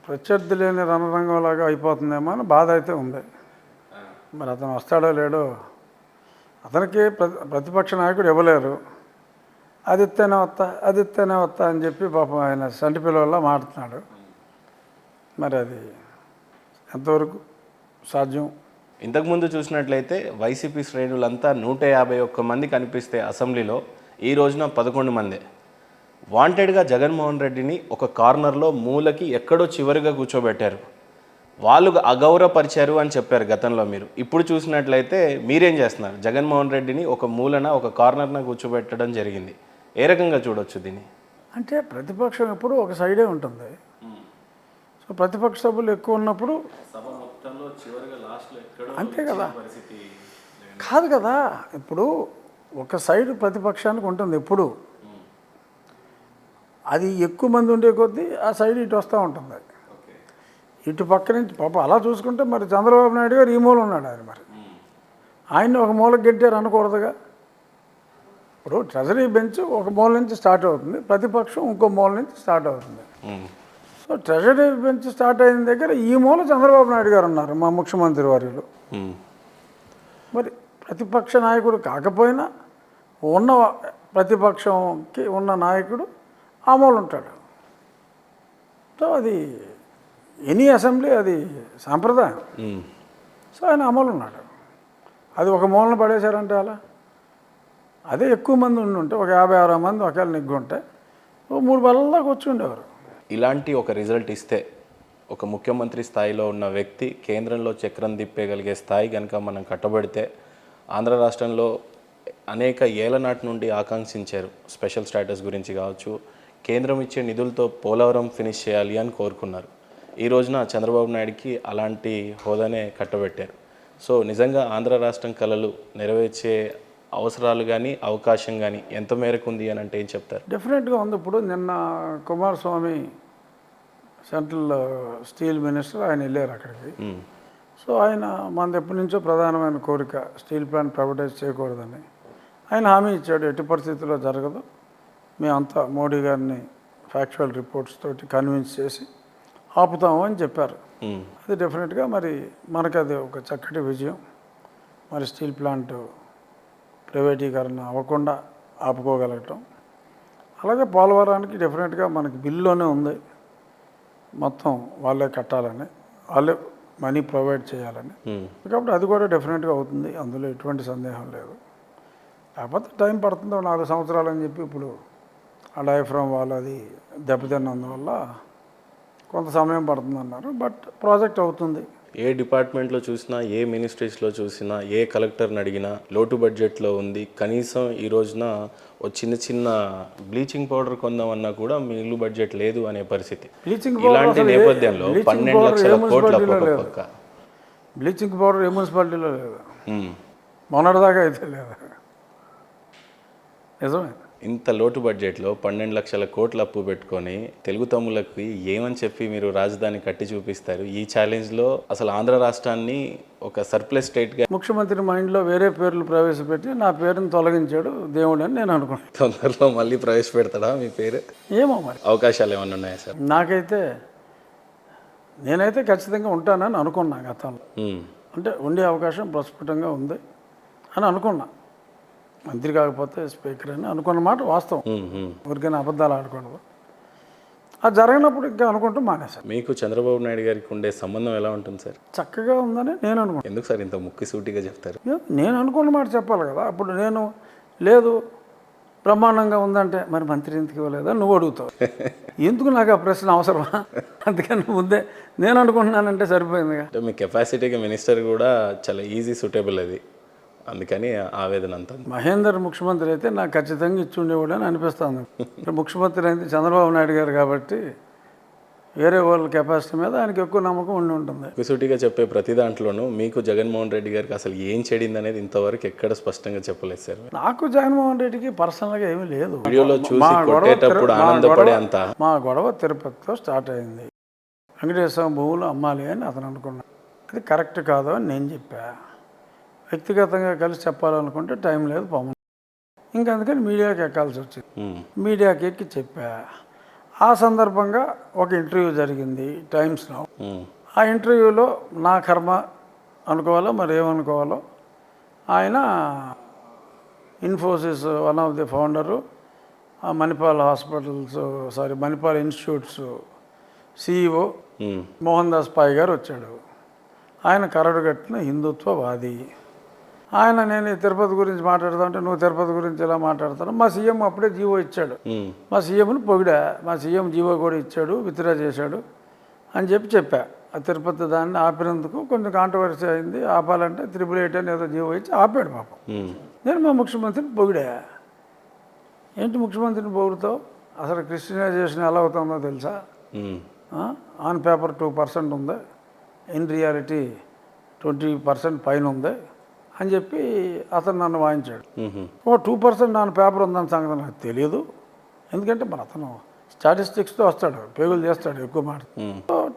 ప్రత్యర్థి లేని రణరంగంలాగా అయిపోతుందేమో అని బాధ అయితే ఉంది. మరి అతను వస్తాడో లేడో, అతనికి ప్రతిపక్ష నాయకుడు ఇవ్వలేరు. అది ఇస్తేనే వస్తా, అది ఇస్తేనే వస్తా అని చెప్పి పాపం ఆయన సంటి పిల్లవల్ల మాట్లాడుతున్నాడు. మరి అది ఎంతవరకు సాధ్యం? ఇంతకుముందు చూసినట్లయితే వైసీపీ శ్రేణులంతా 151 మంది కనిపిస్తే అసెంబ్లీలో ఈ రోజున 11 మందే. వాంటెడ్గా జగన్మోహన్ రెడ్డిని ఒక కార్నర్లో మూలకి ఎక్కడో చివరిగా కూర్చోబెట్టారు. వాళ్ళు అగౌరవపరిచారు అని చెప్పారు గతంలో మీరు. ఇప్పుడు చూసినట్లయితే మీరేం చేస్తున్నారు? జగన్మోహన్ రెడ్డిని ఒక మూలన ఒక కార్నర్న కూర్చోబెట్టడం జరిగింది. ఏ రకంగా చూడొచ్చు దీన్ని? అంటే ప్రతిపక్షం ఎప్పుడు ఒక సైడే ఉంటుంది. సో ప్రతిపక్ష సభ్యులు ఎక్కువ ఉన్నప్పుడు అంతే కదా. కాదు కదా, ఇప్పుడు ఒక సైడ్ ప్రతిపక్షానికి ఉంటుంది ఎప్పుడు. అది ఎక్కువ మంది ఉండే కొద్దీ ఆ సైడ్ ఇటు వస్తూ ఉంటుంది. ఇటు పక్క నుంచి పాప అలా చూసుకుంటే మరి చంద్రబాబు నాయుడు గారు ఈ మూల ఉన్నాడు. ఆయన మరి ఆయన్ని ఒక మూలకు గెట్టారు అనకూడదుగా. ఇప్పుడు ట్రెజరీ బెంచ్ ఒక మూల నుంచి స్టార్ట్ అవుతుంది, ప్రతిపక్షం ఇంకో మూల నుంచి స్టార్ట్ అవుతుంది. సో ట్రెజరీ బెంచ్ స్టార్ట్ అయిన దగ్గర ఈ మూల చంద్రబాబు నాయుడు గారు ఉన్నారు, మా ముఖ్యమంత్రి వర్యులు. మరి ప్రతిపక్ష నాయకుడు కాకపోయినా ఉన్న ప్రతిపక్షంకి ఉన్న నాయకుడు ఆ మూల ఉంటాడు. సో అది ఎనీ అసెంబ్లీ అది సాంప్రదాయం. సో ఆయన అమలు ఉన్నాడు. అది ఒక మూలన పడేశారంటే అలా అదే ఎక్కువ మంది ఉంటే ఒక 50-60 మంది ఒకవేళ నెగ్గుంటే 3 బల్లదాకా వచ్చి ఉండేవారు. ఇలాంటి ఒక రిజల్ట్ ఇస్తే ఒక ముఖ్యమంత్రి స్థాయిలో ఉన్న వ్యక్తి కేంద్రంలో చక్రం తిప్పేయగలిగే స్థాయి కనుక మనం కట్టబడితే, ఆంధ్ర రాష్ట్రంలో అనేక ఏళ్ల నాటి నుండి ఆకాంక్షించారు స్పెషల్ స్టేటస్ గురించి కావచ్చు, కేంద్రం ఇచ్చే నిధులతో పోలవరం ఫినిష్ చేయాలి అని కోరుకున్నారు. ఈ రోజున చంద్రబాబు నాయుడికి అలాంటి హోదానే కట్టబెట్టారు. సో నిజంగా ఆంధ్ర రాష్ట్రం కలలు నెరవేర్చే అవసరాలు కానీ అవకాశం కానీ ఎంత మేరకు ఉంది అని అంటే ఏం చెప్తారు? డెఫినెట్గా ఉంది. ఇప్పుడు నిన్న కుమారస్వామి సెంట్రల్ స్టీల్ మినిస్టర్ ఆయన వెళ్ళారు అక్కడికి. సో ఆయన మనది ఎప్పటి నుంచో ప్రధానమైన కోరిక స్టీల్ ప్లాంట్ ప్రైవేటైజ్ చేయకూడదని ఆయన హామీ ఇచ్చాడు. ఎట్టి పరిస్థితుల్లో జరగదు, మేమంతా మోడీ గారిని ఫ్యాక్చువల్ రిపోర్ట్స్ తోటి కన్విన్స్ చేసి ఆపుతాము అని చెప్పారు. అది డెఫినెట్గా మరి మనకు అది ఒక చక్కటి విజయం. మరి స్టీల్ ప్లాంట్ ప్రైవేటీకరణ అవ్వకుండా ఆపుకోగలగటం. అలాగే పోలవరానికి డెఫినెట్గా మనకి బిల్లులోనే ఉంది, మొత్తం వాళ్ళే కట్టాలని, వాళ్ళే మనీ ప్రొవైడ్ చేయాలని. కాబట్టి అది కూడా డెఫినెట్గా అవుతుంది, అందులో ఎటువంటి సందేహం లేదు. కాకపోతే టైం పడుతుందో 4 సంవత్సరాలు అని చెప్పి ఇప్పుడు ఆ డయాఫ్రామ్ వాళ్ళు అది దెబ్బతిన్నందువల్ల కొంత సమయం పడుతుందన్నారు. బట్ ప్రాజెక్ట్ అవుతుంది. ఏ డిపార్ట్మెంట్లో చూసినా, ఏ మినిస్ట్రీస్లో చూసినా, ఏ కలెక్టర్ని అడిగినా లోటు బడ్జెట్లో ఉంది. కనీసం ఈ రోజున ఓ చిన్న బ్లీచింగ్ పౌడర్ కొందామన్నా కూడా మిగులు బడ్జెట్ లేదు అనే పరిస్థితి. ఇలాంటి నేపథ్యంలో 12 లక్షల కోట్ల పక్క బ్లీచింగ్ పౌడర్ ఏ మున్సిపాలిటీలో లేదు, మొన్నటిదాకా అయితే లేదు. నిజమే. ఇంత లోటు బడ్జెట్లో 12 లక్షల కోట్ల అప్పు పెట్టుకొని తెలుగు తమ్ముళ్ళకి ఏమని చెప్పి మీరు రాజధాని కట్టి చూపిస్తారు? ఈ ఛాలెంజ్లో అసలు ఆంధ్ర రాష్ట్రాన్ని ఒక సర్ప్లస్ స్టేట్గా ముఖ్యమంత్రి మైండ్లో వేరే పేర్లు ప్రవేశపెట్టి నా పేరుని తొలగించాడు దేవుడు అని నేను అనుకున్నాను. తొందరలో మళ్ళీ ప్రవేశపెడతాడా మీ పేరు? ఏమో మరి, అవకాశాలు ఏమైనా ఉన్నాయా సార్? నేనైతే ఖచ్చితంగా ఉంటానని అనుకున్నా గతంలో. అంటే ఉండే అవకాశం ప్రస్ఫుటంగా ఉంది అని అనుకున్నా. మంత్రి కాకపోతే స్పీకర్ అని అనుకున్న మాట వాస్తవం. ఎవరికైనా అబద్ధాలు ఆడకూడదు. అది జరగనప్పుడు ఇంకా అనుకుంటూ మానేశారు. మీకు చంద్రబాబు నాయుడు గారికి ఉండే సంబంధం ఎలా ఉంటుంది సార్? చక్కగా ఉందని నేను అనుకున్నాను. ఎందుకు సార్ ఇంత ముక్కిసూటిగా చెప్తారు? నేను అనుకున్న మాట చెప్పాలి కదా. అప్పుడు నేను లేదు బ్రహ్మాండంగా ఉందంటే మరి మంత్రి ఎందుకు ఇవ్వలేదా నువ్వు అడుగుతావు. ఎందుకు నాకు ఆ ప్రశ్న అవసరమా? అందుకని ముందే నేను అనుకుంటున్నానంటే సరిపోయిందిగా. మీ కెపాసిటీగా మినిస్టర్ కూడా చాలా ఈజీ సూటబుల్ అది, అందుకని ఆవేదన అంతా. మహేందర్ ముఖ్యమంత్రి అయితే నాకు ఖచ్చితంగా ఇచ్చి ఉండేవాడు అని అనిపిస్తుంది. ముఖ్యమంత్రి అయితే చంద్రబాబు నాయుడు గారు కాబట్టి వేరే వాళ్ళ కెపాసిటీ మీద ఆయనకి ఎక్కువ నమ్మకం ఉండి ఉంటుంది. సూటిగా చెప్పే ప్రతి దాంట్లోనూ మీకు జగన్మోహన్ రెడ్డి గారికి అసలు ఏం చెడింది అనేది ఇంతవరకు ఎక్కడ స్పష్టంగా చెప్పలేదు సార్. నాకు జగన్మోహన్ రెడ్డికి పర్సనల్గా ఏమీ లేదు. వీడియోలో చూసి కొట్టేటప్పుడు ఆనందపడే అంత. మా గొడవ తిరుపతితో స్టార్ట్ అయింది. వెంకటేశ్వర భూములు అమ్మాలి అని అతను అనుకున్నాడు. అది కరెక్ట్ కాదు అని నేను చెప్పా. వ్యక్తిగతంగా కలిసి చెప్పాలనుకుంటే టైం లేదు, పోమని. ఇంకా అందుకని మీడియాకి ఎక్కాల్సి వచ్చింది. మీడియాకి ఎక్కి చెప్పా. ఆ సందర్భంగా ఒక ఇంటర్వ్యూ జరిగింది టైమ్స్లో. ఉమ్, ఆ ఇంటర్వ్యూలో నా కర్మ అనుకోవాలో మరి ఏమనుకోవాలో ఆయన Infosys one of the founder, Manipal hospitals Manipal institutes CEO um, Mohan Das Pai గారు వచ్చాడు. ఆయన కరడుగట్టిన హిందుత్వవాది. ఆయన నేను ఈ తిరుపతి గురించి మాట్లాడుతా ఉంటే నువ్వు తిరుపతి గురించి ఎలా మాట్లాడతాను, మా సీఎం అప్పుడే జీవో ఇచ్చాడు, ఉమ్, మా సీఎంని పొగిడా, మా సీఎం జీవో కూడా ఇచ్చాడు, విత్డ్రా చేశాడు అని చెప్పా. ఆ తిరుపతి దాన్ని ఆపినందుకు కొంచెం కాంట్రవర్సీ అయింది. ఆపాలంటే 888 అని ఏదో జీవో ఇచ్చి ఆపాడు పాపం. ఉమ్, నేను మా ముఖ్యమంత్రిని పొగిడా. ఏంటి ముఖ్యమంత్రిని పొగుడుతావు, అసలు క్రిస్టియనైజేషన్ ఎలా అవుతుందో తెలుసా, ఉమ్, ఆన్ పేపర్ 2% ఉంది, ఇన్ రియాలిటీ 20% పైన ఉంది అని చెప్పి అతను నన్ను వాయించాడు. ఉమ్, ఓ 2% ఆన్ పేపర్ ఉందని సంగతి నాకు తెలియదు, ఎందుకంటే మరి అతను స్టాటిస్టిక్స్తో వస్తాడు, పేగులు చేస్తాడు ఎక్కువ మాట.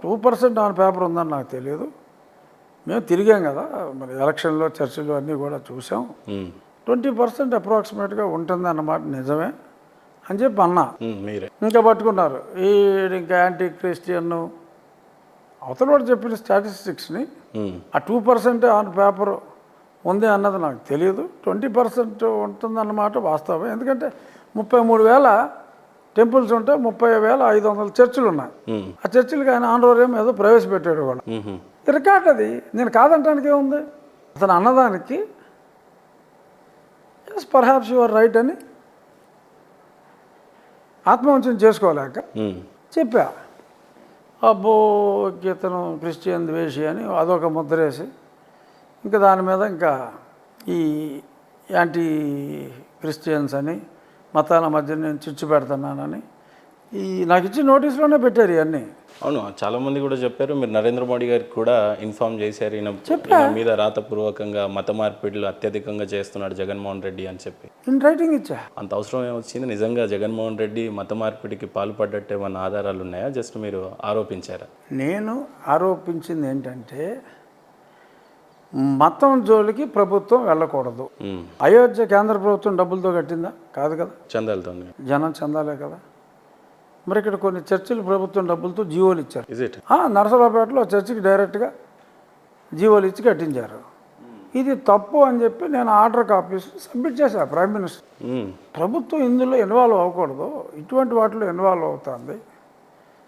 2% ఆన్ పేపర్ ఉందని నాకు తెలియదు, మేము తిరిగాం కదా మరి ఎలక్షన్లో చర్చలు అన్నీ కూడా చూసాం, ఉమ్, 20% అప్రాక్సిమేట్గా ఉంటుంది అన్నమాట నిజమే అని చెప్పి అన్నా. మీరే ఇంకా పట్టుకున్నారు ఈ ఇంకా యాంటీ క్రిస్టియన్ అవతల వాడు చెప్పిన స్టాటిస్టిక్స్ని. ఉమ్, ఆ 2% ఆన్ పేపర్ ఉంది అన్నది నాకు తెలియదు, 20% ఉంటుందన్నమాట వాస్తవం. ఎందుకంటే 33,000 టెంపుల్స్ ఉంటే 30,500 చర్చిలు ఉన్నాయి. ఉమ్, ఆ చర్చిలకి ఆయన ఆనరోరియం ఏదో ప్రవేశపెట్టాడు వాళ్ళు. ఉమ్, రికార్డ్ అది, నేను కాదంటానికి ఏముంది. అతను అన్నదానికి ఎస్ పర్హాప్స్ యువర్ రైట్ అని ఆత్మవంచన చేసుకోలేక ఉమ్, చెప్పా. అబ్బో ఇతను క్రిస్టియన్ ద్వేషి అని అదొక ముద్రేసి ఇంకా దాని మీద ఇంకా ఈ యాంటీ క్రిస్టియన్స్ అని మతాల మధ్య నేను చిచ్చు పెడుతున్నానని నాకు ఇచ్చి నోటీసులోనే పెట్టారు ఇవన్నీ. అవును, చాలామంది కూడా చెప్పారు మీరు నరేంద్ర మోడీ గారికి కూడా ఇన్ఫార్మ్ చేశారు ఈయన మీద రాతపూర్వకంగా మత మార్పిడులు అత్యధికంగా చేస్తున్నాడు జగన్మోహన్ రెడ్డి అని చెప్పి. ఇన్ రైటింగ్ ఇచ్చా. అంత అవసరం ఏమొచ్చింది? నిజంగా జగన్మోహన్ రెడ్డి మత మార్పిడికి పాల్పడ్డట్టు ఏమన్నా ఆధారాలు ఉన్నాయా, జస్ట్ మీరు ఆరోపించారా? నేను ఆరోపించింది ఏంటంటే మతం జోలికి ప్రభుత్వం వెళ్ళకూడదు. అయోధ్య కేంద్ర ప్రభుత్వం డబ్బులతో కట్టిందా? కాదు కదా, చందాలతో. జనం చందాలే కదా. మరి ఇక్కడ కొన్ని చర్చిలు ప్రభుత్వం డబ్బులతో జీవోలు ఇచ్చారు. Is it? నరసరావుపేటలో చర్చికి డైరెక్ట్గా జీవోలు ఇచ్చి కట్టించారు. ఇది తప్పు అని చెప్పి నేను ఆర్డర్ కాపీస్ సబ్మిట్ చేశాను ప్రైమ్ మినిస్టర్. ప్రభుత్వం ఇందులో ఇన్వాల్వ్ అవ్వకూడదు, ఇటువంటి వాటిలో ఇన్వాల్వ్ అవుతుంది,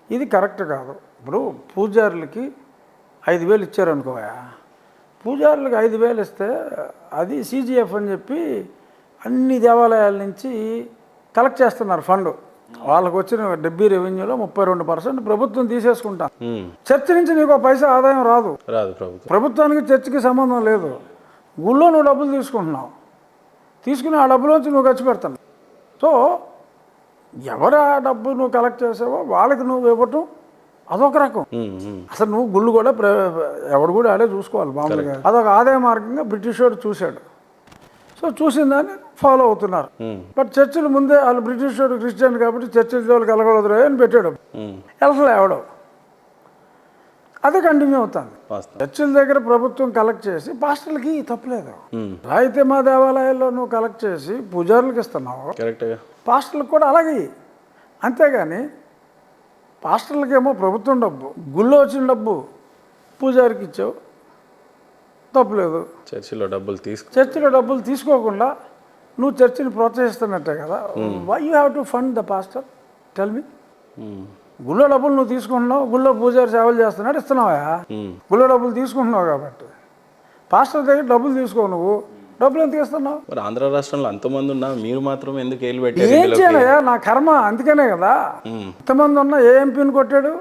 ఇది కరెక్ట్ కాదు. ఇప్పుడు పూజారులకి 5,000 ఇచ్చారు అనుకోయా, పూజారులకు 5,000 ఇస్తే అది CGF అని చెప్పి అన్ని దేవాలయాల నుంచి కలెక్ట్ చేస్తున్నారు ఫండ్. వాళ్ళకు వచ్చిన డబ్బీ రెవెన్యూలో 32% ప్రభుత్వం తీసేసుకుంటాం. చర్చ నుంచి నీకు పైసా ఆదాయం రాదు. ప్రభుత్వానికి చర్చికి సంబంధం లేదు. గుళ్ళో నువ్వు డబ్బులు తీసుకుంటున్నావు, తీసుకుని ఆ డబ్బులోంచి నువ్వు ఖర్చు పెడతావు. సో ఎవరు ఆ డబ్బు నువ్వు కలెక్ట్ చేసావో వాళ్ళకి నువ్వు ఇవ్వటం అదొక రకం. అసలు నువ్వు గుళ్ళు కూడా ఎవడు కూడా ఆడే చూసుకోవాలి మామూలుగా. అదొక ఆదాయ మార్గంగా బ్రిటిష్ వాడు చూశాడు. సో చూసిన దాన్ని ఫాలో అవుతున్నారు. బట్ చర్చిలు ముందే వాళ్ళు బ్రిటిష్ వాడు క్రిస్టియన్ కాబట్టి చర్చిల జోలికి వెళ్ళకూడదు అని పెట్టాడు. వెళ్ళలే ఎవడో, అదే కంటిన్యూ అవుతుంది. చర్చిల దగ్గర ప్రభుత్వం కలెక్ట్ చేసి పాస్టర్లకి తప్పలేదు. అయితే మా దేవాలయాల్లో నువ్వు కలెక్ట్ చేసి పూజారులకు ఇస్తున్నావు, పాస్టర్లకు కూడా అలాగే. అంతేగాని పాస్టర్లకేమో ప్రభుత్వం డబ్బు, గుళ్ళో వచ్చిన డబ్బు పూజారికి ఇచ్చావు, తప్పులేదు. చర్చిలో డబ్బులు తీసుకోకుండా నువ్వు చర్చిని ప్రోత్సహిస్తున్నట్టే కదా. Why you have to fund the pastor, tell me. గుళ్ళో డబ్బులు నువ్వు తీసుకుంటున్నావు, గుళ్ళో పూజారి సేవలు చేస్తున్నాడు, ఇస్తున్నావా? గుళ్ళో డబ్బులు తీసుకుంటున్నావు కాబట్టి. పాస్టర్ దగ్గర డబ్బులు తీసుకో, నువ్వు డబ్బులు ఎందుకు ఇస్తున్నావు? మరి ఆంధ్ర రాష్ట్రంలో అంతమంది ఉన్నా మీరు మాత్రం ఎందుకు ఏలు పెట్టారు? ఏం చేయాలయ్యా, నా కర్మ. అందుకనే కదా ఇంతమంది ఉన్నా ఏ ఎంపీని కొట్టాడు,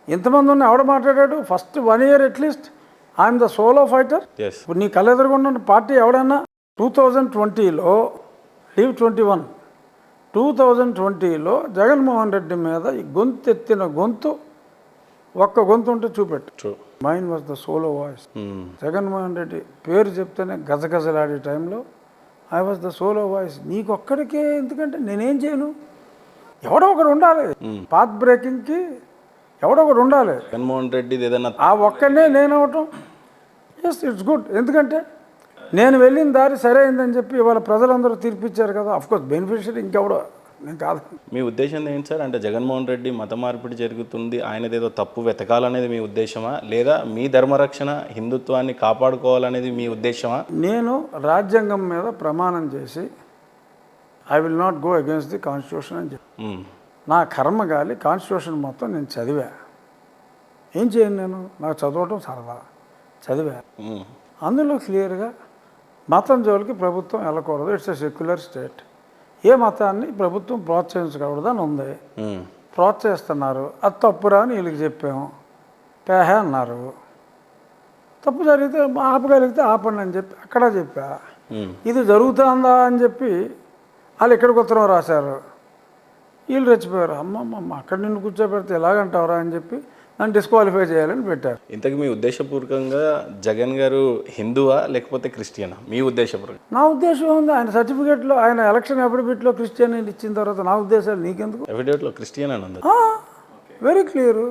ఇంతమంది ఉన్నా ఎవడ మాట్లాడాడు. First 1 year at least I'm the solo fighter. ఇప్పుడు నీ కళ్ళెదురుగున్న పార్టీ ఎవడన్నా 2020లో లీవ్ 21 2020లో జగన్మోహన్ రెడ్డి మీద ఈ గొంతు ఎత్తిన గొంతు ఒక్క గొంతు ఉంటే చూపెట్టు. Mine was the solo voice. Jaganmohan Reddy పేరు చెప్తేనే గజగజలాడే టైంలో I was the solo voice. నీకొక్కడికే, ఎందుకంటే నేనేం చేయను, ఎవడో ఒకడు ఉండాలి. పాత్ బ్రేకింగ్కి ఎవడో ఒకడు ఉండాలి. జగన్మోహన్ రెడ్డి ఏదైనా ఆ ఒక్కడనే నేను అవటం ఎస్ ఇట్స్ గుడ్. ఎందుకంటే నేను వెళ్ళిన దారి సరైందని చెప్పి ఇవాళ ప్రజలందరూ తీర్పిచ్చారు కదా. అఫ్కోర్స్ బెనిఫిషియరీ ఇంకెవడో నేను కాదు. మీ ఉద్దేశం ఏంటి సార్? అంటే జగన్మోహన్ రెడ్డి మత మార్పిడి జరుగుతుంది, ఆయనదేదో తప్పు వెతకాలనేది మీ ఉద్దేశమా, లేదా మీ ధర్మరక్షణ హిందుత్వాన్ని కాపాడుకోవాలనేది మీ ఉద్దేశమా? నేను రాజ్యాంగం మీద ప్రమాణం చేసి I will not go against the constitution అని చెప్పి మ్మ్. నా కర్మ గాలి కాన్స్టిట్యూషన్ మొత్తం నేను చదివా. ఏం చేయను నేను, నాకు చదవటం సరదా, చదివా. మ్మ్. అందులో క్లియర్గా మతం జోలికి ప్రభుత్వం వెళ్ళకూడదు, ఇట్స్ ఎ సెక్యులర్ స్టేట్, ఏ మతాన్ని ప్రభుత్వం ప్రోత్సహించకూడదు అని ఉంది. మ్మ్. ప్రోత్సహిస్తున్నారు, అది తప్పురా అని వీళ్ళకి చెప్పాము, పేహే అన్నారు. తప్పు జరిగితే ఆపగలిగితే ఆపండి అని చెప్పి అక్కడ చెప్పా. మ్మ్. ఇది జరుగుతుందా అని చెప్పి వాళ్ళు ఇక్కడికి ఉత్తరం రాశారు. వీళ్ళు రెచ్చిపోయారు, అమ్మమ్మ అక్కడ నిన్ను కూర్చోబెడితే ఎలాగంటావురా అని చెప్పి నన్ను డిస్క్వాలిఫై చేయాలని పెట్టారు. ఇంతకు మీ ఉద్దేశపూర్వకంగా జగన్ గారు హిందువా లేకపోతే క్రిస్టియనా? మీ ఉద్దేశపూర్వకంగా నా ఉద్దేశం ఉంది, ఆయన సర్టిఫికేట్లో ఆయన ఎలక్షన్ అఫిడవిట్లో క్రిస్టియన్ ఇచ్చిన తర్వాత నా ఉద్దేశాలు నీకెందుకు? ఎఫిడేవిట్లో క్రిస్టియన్ అని ఉంది. Very clear.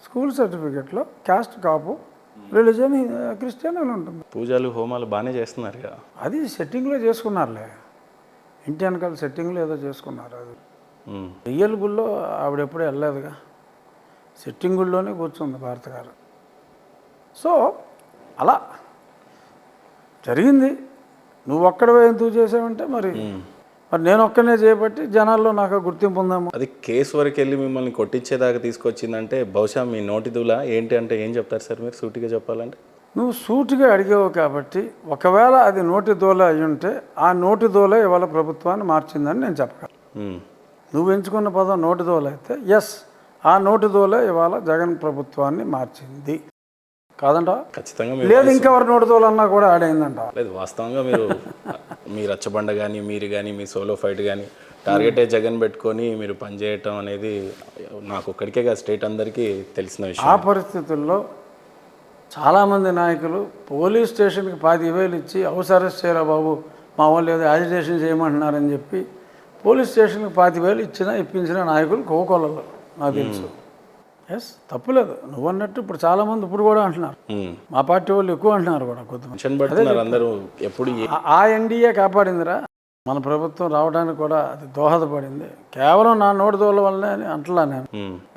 స్కూల్ సర్టిఫికేట్లో క్యాస్ట్ కాపు, రిలీజన్ క్రిస్టియన్ అని ఉంటుంది. పూజలు హోమాలు బాగానే చేస్తున్నారు కదా. అది సెట్టింగ్లో చేసుకున్నారులే, ఇంటి వెనకాల సెట్టింగ్లో ఏదో చేసుకున్నారు. అది మ్మ్. రియల్ గుళ్ళో ఆవిడ ఎప్పుడూ వెళ్ళలేదుగా, సెట్టింగ్ గుళ్ళోనే కూర్చుంది భారత గారు. సో అలా జరిగింది. నువ్వు ఒక్కడవే ఎందుకు చేసావంటే మరి నేను ఒక్కనే చేయబట్టి జనాల్లో నాకు గుర్తింపు ఉందేమో. అది కేసు వరకు వెళ్ళి మిమ్మల్ని కొట్టించేదాకా తీసుకొచ్చిందంటే బహుశా మీ నోటి దూల ఏంటి అంటే ఏం చెప్తారు సార్ మీరు సూటిగా చెప్పాలంటే? నువ్వు సూటిగా అడిగావు కాబట్టి, ఒకవేళ అది నోటి దోల అయి ఉంటే ఆ నోటి దోల ఇవాళ ప్రభుత్వాన్ని మార్చిందని నేను చెప్పగలను. మ్మ్. నువ్వు ఎంచుకున్న పదం నోటి దోల అయితే ఎస్, ఆ నోటి దోల ఇవాళ జగన్ ప్రభుత్వాన్ని మార్చింది కాదంట. ఖచ్చితంగా లేదు ఇంకెవరి నోటి దోల అన్నా కూడా ఆడైందంట. లేదు వాస్తవంగా మీరు మీ రచ్చబండ కానీ మీరు కానీ మీ సోలో ఫైట్ కానీ టార్గెటే జగన్ పెట్టుకొని మీరు పనిచేయటం అనేది నాకు ఒక్కడికే కాదు స్టేట్ అందరికీ తెలిసిన విషయం. ఆ పరిస్థితుల్లో చాలామంది నాయకులు పోలీస్ స్టేషన్కి 25,000 ఇచ్చి హౌస్ అరెస్ట్ చేయరా బాబు, మా వాళ్ళు ఏదో యాజిటేషన్ చేయమంటున్నారని చెప్పి పోలీస్ స్టేషన్కి 25,000 ఇప్పించిన నాయకులు కోకొల్లలో నాకు తెలుసు. ఎస్, తప్పులేదు. నువ్వు అన్నట్టు ఇప్పుడు చాలామంది ఇప్పుడు కూడా అంటున్నారు, మా పార్టీ వాళ్ళు ఎక్కువ అంటున్నారు కూడా కొంతమంది. అందరూ ఎప్పుడు ఆ ఎన్డీఏ కాపాడిందిరా, మన ప్రభుత్వం రావడానికి కూడా అది దోహదపడింది. కేవలం నా నోటి దోల వల్లనే అని అంటలా నేను,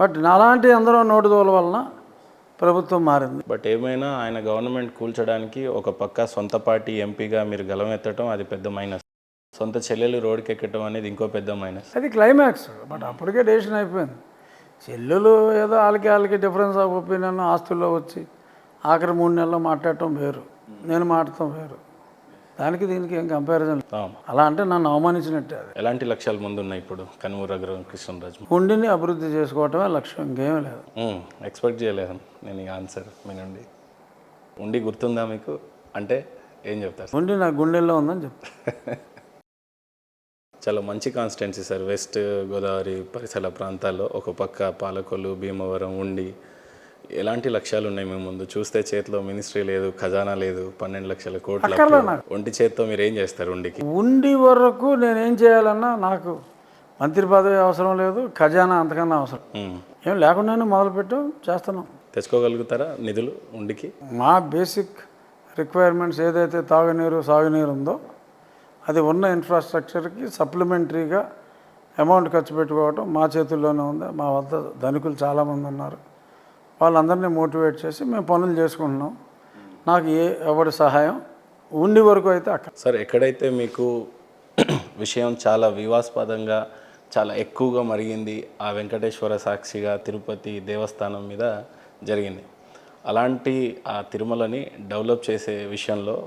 బట్ నాలాంటి అందరూ నోటి దోల వలన ప్రభుత్వం మారింది. బట్ ఏమైనా ఆయన గవర్నమెంట్ కూల్చడానికి ఒక పక్క సొంత పార్టీ ఎంపీగా మీరు గలమెత్తడం అది పెద్ద మైనస్, సొంత చెల్లెలు రోడ్డుకి ఎక్కడం అనేది ఇంకో పెద్ద మైనస్. అది క్లైమాక్స్. బట్ అప్పటికే డెసిషన్ అయిపోయింది. చెల్లెలు ఏదో వాళ్ళకి డిఫరెన్స్ ఆఫ్ ఒపీనియన్ ఆస్తుల్లో వచ్చి ఆఖరి 3 నెలల్లో మాట్లాడటం వేరు, నేను మాట్లాడటం వేరు. దానికి దీనికి ఏం కంపారిజన్. అలా అంటే నన్ను అవమానించినట్టే. అది ఎలాంటి లక్ష్యాలు ముందు ఉన్నాయి ఇప్పుడు కనుమూరు కృష్ణరాజు? ఉండిని అభివృద్ధి చేసుకోవటమే లక్ష్యం, ఇంకేమీ లేదు. ఎక్స్పెక్ట్ చేయలేదు నేను ఈ ఆన్సర్ మీ నుండి. ఉండి గుర్తుందా మీకు అంటే ఏం చెప్తారు? ఉండి నా గుండెల్లో ఉందని చెప్తాను. చాలా మంచి కాన్స్టిట్యున్సీ సార్, వెస్ట్ గోదావరి పరిసర ప్రాంతాల్లో. ఒక పక్క పాలకొల్లు, భీమవరం, ఉండి. ఎలాంటి లక్ష్యాలు ఉన్నాయి మీ ముందు? చూస్తే చేతిలో మినిస్ట్రీ లేదు, ఖజానా లేదు, 12 లక్షల కోట్ల ఒంటి చేతితో మీరు ఏం చేస్తారు ఉండికి? ఉండి వరకు నేనేం చేయాలన్నా నాకు మంత్రి పదవి అవసరం లేదు, ఖజానా అంతకన్నా అవసరం ఏం లేకుండానే మొదలుపెట్టాం, చేస్తున్నాం. తెచ్చుకోగలుగుతారా నిధులు ఉండికి? మా బేసిక్ రిక్వైర్మెంట్స్ ఏదైతే తాగునీరు సాగునీరు ఉందో అది ఉన్న ఇన్ఫ్రాస్ట్రక్చర్కి సప్లిమెంటరీగా అమౌంట్ ఖర్చు పెట్టుకోవటం మా చేతుల్లోనే ఉంది. మా వద్ద ధనికులు చాలామంది ఉన్నారు, వాళ్ళందరినీ మోటివేట్ చేసి మేము పనులు చేసుకుంటున్నాం. నాకు ఎవరి సహాయం ఉండి వరకు అయితే అక్కడ. సార్ ఎక్కడైతే మీకు విషయం చాలా వివాదాస్పదంగా చాలా ఎక్కువగా మరిగింది, ఆ వెంకటేశ్వర సాక్షిగా తిరుపతి దేవస్థానం మీద జరిగింది. అలాంటి ఆ తిరుమలని డెవలప్ చేసే విషయంలో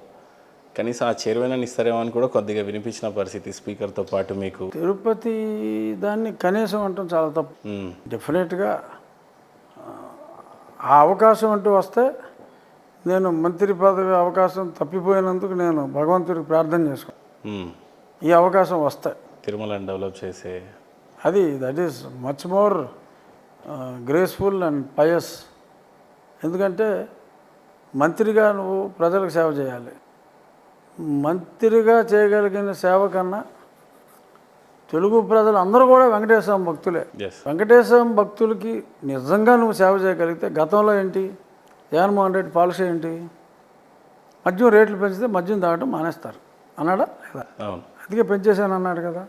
కనీసం ఆ చైర్మన్ ఇస్తారేమో అని కూడా కొద్దిగా వినిపించిన పరిస్థితి స్పీకర్తో పాటు మీకు. తిరుపతి దాన్ని కనీసం అంటాం చాలా తప్పు. డెఫినెట్గా ఆ అవకాశం అంటూ వస్తే నేను మంత్రి పదవి అవకాశం తప్పిపోయినందుకు నేను భగవంతుడికి ప్రార్థన చేసుకున్నాను, ఈ అవకాశం వస్తాయి తిరుమలని డెవలప్ చేసే. అది that is much more graceful and pious. ఎందుకంటే మంత్రిగా నువ్వు ప్రజలకు సేవ చేయాలి. మంత్రిగా చేయగలిగిన సేవ కన్నా తెలుగు ప్రజలు అందరూ కూడా వెంకటేశ్వర భక్తులే. వెంకటేశ్వర భక్తులకి నిజంగా నువ్వు సేవ చేయగలిగితే, గతంలో ఏంటి జగన్మోహన్ రెడ్డి పాలసీ ఏంటి, మద్యం రేట్లు పెంచితే మద్యం తాగటం మానేస్తారు అన్నాడా లేదా? అందుకే పెంచేసాను అన్నాడు కదా.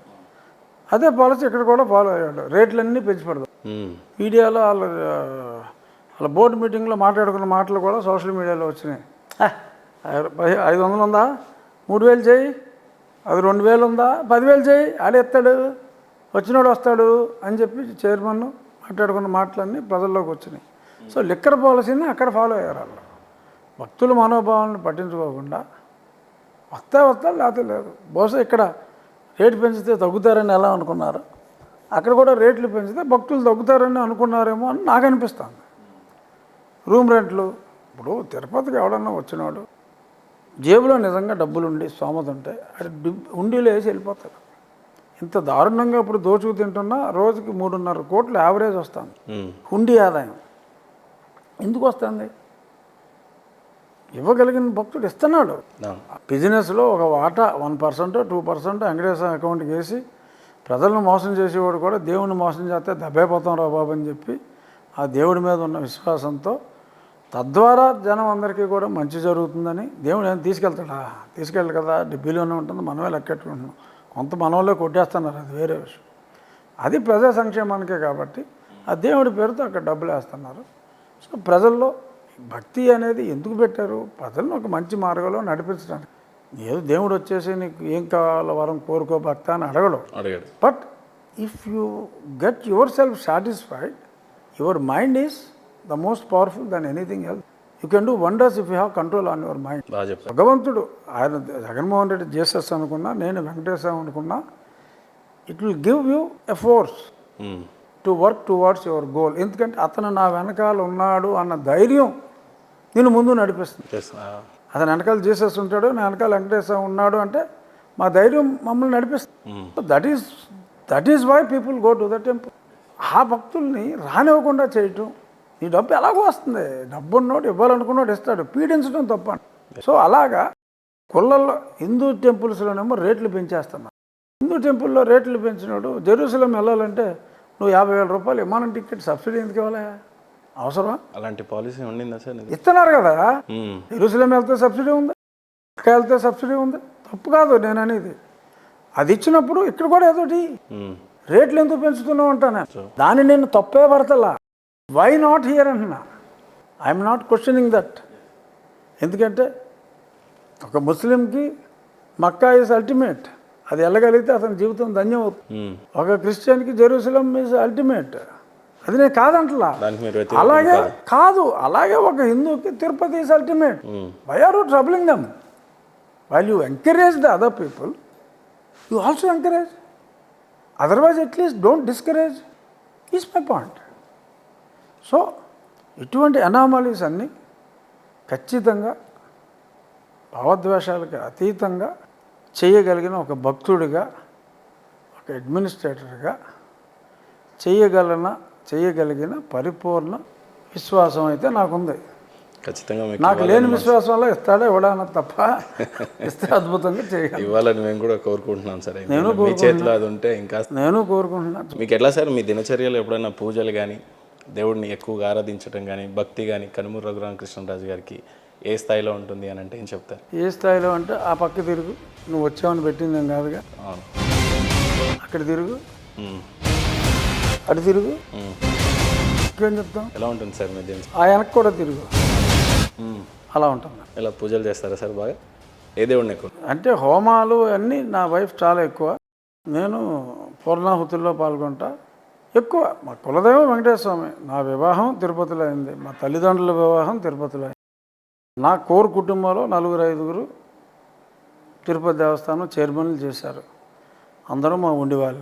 అదే పాలసీ ఇక్కడ కూడా ఫాలో అయ్యాడు. రేట్లన్నీ పెంచి పెడదాం. మీడియాలో వాళ్ళ బోర్డు మీటింగ్లో మాట్లాడుకున్న మాటలు కూడా సోషల్ మీడియాలో వచ్చినాయి. 500 ఉందా, 3000 చేయి, అది 2000 ఉందా, 10,000 చేయి, ఆడెత్తాడు, వచ్చినోడు వస్తాడు అని చెప్పి చైర్మన్ మాట్లాడుకున్న మాటలన్నీ ప్రజల్లోకి వచ్చినాయి. సో లిక్కర్ పాలసీని అక్కడ ఫాలో అయ్యారు వాళ్ళు. భక్తుల మనోభావాలను పట్టించుకోకుండా వస్తా లేకపోతే లేదు. బహుశా ఇక్కడ రేటు పెంచితే తగ్గుతారని ఎలా అనుకున్నారు, అక్కడ కూడా రేట్లు పెంచితే భక్తులు తగ్గుతారని అనుకున్నారేమో అని నాకు అనిపిస్తుంది. రూమ్ రెంట్లు, ఇప్పుడు తిరుపతికి ఎవడన్నా వచ్చినాడు జేబులో నిజంగా డబ్బులుండి స్తోమత ఉంటే అది హుండీలో వేసి వెళ్ళిపోతాడు. ఇంత దారుణంగా ఇప్పుడు దోచుకు తింటున్నా రోజుకి 3.5 కోట్లు యావరేజ్ వస్తుంది హుండీ ఆదాయం. ఎందుకు వస్తుంది? ఇవ్వగలిగిన భక్తుడు ఇస్తున్నాడు. బిజినెస్లో ఒక వాటా 1% 2% వెంకటేశ్వర అకౌంట్కి వేసి ప్రజలను మోసం చేసేవాడు కూడా దేవుడిని మోసం చేస్తే దెబ్బైపోతాం రా బాబు అని చెప్పి ఆ దేవుడి మీద ఉన్న విశ్వాసంతో తద్వారా జనం అందరికీ కూడా మంచి జరుగుతుందని దేవుడు ఏం తీసుకెళ్తాడా? తీసుకెళ్ళి కదా, డిబ్బీలోనే ఉంటుంది, మనమే లెక్కెట్టుకుంటున్నాం. కొంత మనోళ్ళే కొట్టేస్తున్నారు, అది వేరే విషయం. అది ప్రజా సంక్షేమానికే కాబట్టి ఆ దేవుడి పేరుతో అక్కడ డబ్బులు వేస్తున్నారు. సో ప్రజల్లో భక్తి అనేది ఎందుకు పెట్టారు? ప్రజలను ఒక మంచి మార్గంలో నడిపించడానికి. ఏదో దేవుడు వచ్చేసి నీకు ఏం కావాలో వరం కోరుకో భక్త అని అడగడు. But if you get your self satisfied, your mind is the most powerful than anything else. You can do wonders if you have control on your mind. భగవంతుడు ఆయన జగన్మోహన్ రెడ్డి జీసస్ అనుకున్నా, నేను వెంకటేశ్వర అనుకున్నా, it will give you a force to work towards your goal. ఎందుకంటే అతను నా వెనకాల ఉన్నాడు అన్న ధైర్యం నేను ముందు నడిపిస్తుంది. అతను వెనకాల జీసస్ ఉంటాడు, నా వెనకాల వెంకటేశ్వర ఉన్నాడు అంటే మా ధైర్యం మమ్మల్ని నడిపిస్తుంది. That is why people go to the temple. ఆ భక్తుల్ని రానివ్వకుండా చేయటం, నీ డబ్బు ఎలాగో వస్తుంది, డబ్బు ఉన్నోడు ఇవ్వాలనుకున్నాడు ఇస్తాడు, పీడించడం తప్ప. సో అలాగా కుళ్ళల్లో హిందూ టెంపుల్స్లోనేమో రేట్లు పెంచేస్తున్నారు. హిందూ టెంపుల్లో రేట్లు పెంచినాడు జెరూసలేం వెళ్ళాలంటే నువ్వు 50,000 రూపాయలు విమానం టికెట్ సబ్సిడీ ఎందుకు ఇవ్వాలి? అవసరం? అలాంటి పాలసీ ఉండిందా సార్? ఇస్తున్నారు కదా. జెరూసలేం వెళ్తే సబ్సిడీ ఉంది, ఇక్కడ వెళ్తే సబ్సిడీ ఉంది, తప్పు కాదు నేను అనేది. అది ఇచ్చినప్పుడు ఇక్కడ కూడా ఏదోటి రేట్లు ఎందుకు పెంచుతున్నావు అంటాను. దాన్ని నేను తప్పే పడతలా. వై నాట్ హియర్ అంటున్నా. I'm not questioning that. ఎందుకంటే ఒక ముస్లింకి మక్కా ఈజ్ అల్టిమేట్, అది వెళ్ళగలిగితే అతని జీవితం ధన్యం అవుతుంది. ఒక క్రిస్టియన్కి జెరూసలేం ఈజ్ అల్టిమేట్, అది నేను కాదంటలా. అలాగే కాదు, అలాగే ఒక హిందూకి Tirupati is ultimate. Why are you troubling them? While you encourage the other people, you also encourage. Otherwise at least don't discourage is my point. So ఇటువంటి అనామలీస్ అన్నీ ఖచ్చితంగా భావద్వేషాలకి అతీతంగా చేయగలిగిన ఒక భక్తుడిగా, ఒక అడ్మినిస్ట్రేటర్గా చేయగలిగిన పరిపూర్ణ విశ్వాసం అయితే నాకుంది. ఖచ్చితంగా నాకు లేని విశ్వాసంలో ఇస్తాడే ఇవ్వడానికి తప్ప ఇస్తే అద్భుతంగా చేయగలను. ఇవ్వాలని మేము కూడా కోరుకుంటున్నాం సార్. మీ చేతిలో అది ఉంటే ఇంకా నేను కోరుకుంటున్నాను. మీకు ఎట్లా సార్ మీ దినచర్యలో ఎప్పుడైనా పూజలు కానీ, దేవుడిని ఎక్కువగా ఆరాధించడం కానీ, భక్తి కానీ కనుమూరు రఘురామకృష్ణరాజు గారికి ఏ స్థాయిలో ఉంటుంది అని అంటే ఏం చెప్తారు? ఏ స్థాయిలో అంటే ఆ పక్క తిరుగు, నువ్వు వచ్చావని పెట్టింది ఏం కాదుగా, అక్కడ తిరుగు, అటు తిరుగు, ఇంకేం చెప్తాం. ఎలా ఉంటుంది సార్ మీ దీని? ఆ వెనక్కి కూడా తిరుగు, అలా ఉంటుంది. ఇలా పూజలు చేస్తారా సార్ బాగా? ఏ దేవుడిని ఎక్కువ? అంటే హోమాలు అన్నీ నా వైఫ్ చాలా ఎక్కువ. నేను పూర్ణాహుతుల్లో పాల్గొంటా ఎక్కువ. మా కులదైవం వెంకటేశ్వర స్వామి. నా వివాహం తిరుపతిలో అయింది, మా తల్లిదండ్రుల వివాహం తిరుపతిలో అయింది. నా కోర్ కుటుంబంలో 4-5 తిరుపతి దేవస్థానం చైర్మన్లు చేశారు. అందరూ మా ఉండేవాళ్ళు.